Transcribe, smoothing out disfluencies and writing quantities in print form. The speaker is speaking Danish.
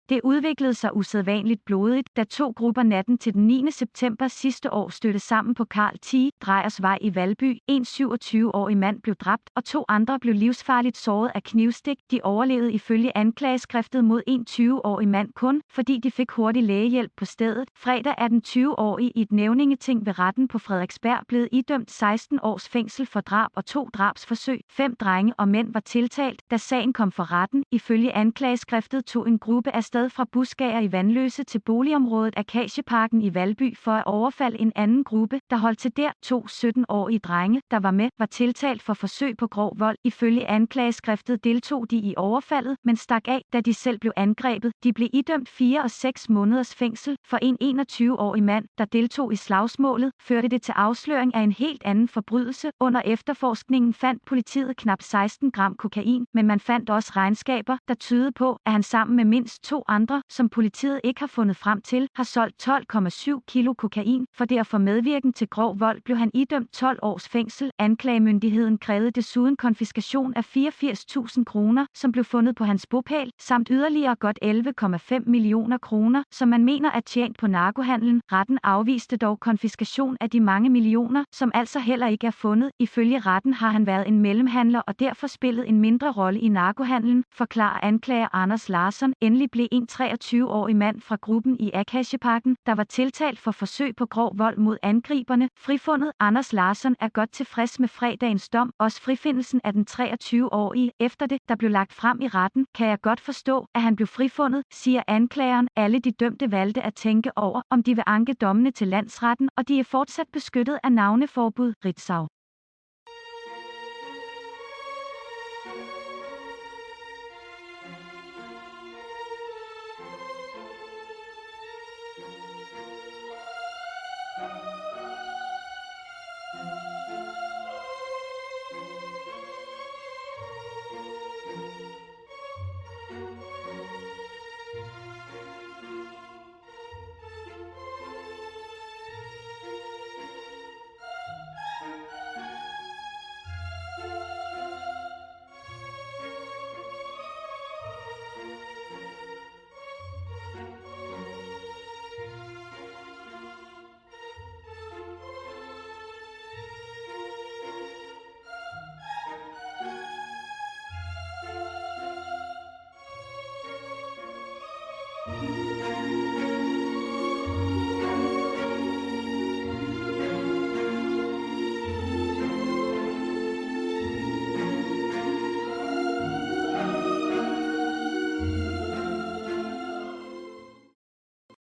Det udviklede sig usædvanligt blodigt, da to grupper natten til den 9. september sidste år stødte sammen på Carl T. Drejers Vej i Valby. En 27-årig mand blev dræbt, og to andre blev livsfarligt såret af knivstik. De overlevede ifølge anklageskriftet mod en 20-årig mand kun, fordi de fik hurtig lægehjælp på stedet. Fredag er den 20-årige i et nævningeting ved retten på Frederiksberg blevet idømt 16 års fængsel for drab og 2 drabsforsøg. 5 drenge og mænd var tiltalt, da sagen kom for retten. Ifølge anklageskriftet tog en gruppe afsted fra Buskager i Vanløse til boligområdet Akacieparken i Valby for at overfalde en anden gruppe, der holdt til der. 2 17-årige drenge, der var med, var tiltalt for forsøg på grov vold. Ifølge anklageskriftet deltog de i overfaldet, men stak af, da de selv blev angrebet. De blev idømt 4 og 6 måneders fængsel. For en 21-årig mand, der deltog i slagsmålet, førte det til afsløring af en helt anden forbrydelse. Under efterforskningen fandt politiet knap 16 gram kokain, men man fandt også regnskaber, der tydede på, at han sammen med mindst 2 andre, som politiet ikke har fundet frem til, har solgt 12,7 kilo kokain. For derfor medvirken til grov vold blev han idømt 12 års fængsel. Anklagemyndigheden krævede desuden konfiskation af 84.000 kroner, som blev fundet på hans bopæl, samt yderligere godt 11,5 millioner kroner, som man mener er tjent på narkohandlen. Retten afviste dog konfiskation af de mange millioner, som altså heller ikke er fundet. Ifølge retten har han været en mellemhandler og derfor spillet en mindre rolle i narkohandlen, forklarer anklager Anders Larsson. Endelig blev en 23-årig mand fra gruppen i Akacieparken, der var tiltalt for forsøg på grov vold mod angriberne, frifundet. Anders Larsson er godt tilfreds med fredagens dom, også frifindelsen af den 23-årige. Efter det, der blev lagt frem i retten, kan jeg godt forstå, at han blev frifundet, siger anklageren. Alle de dømte valgte at tænke over, om de vil anke dommene til landsretten, og de er fortsat beskyttet af navneforbud. Ritzau. Thank you.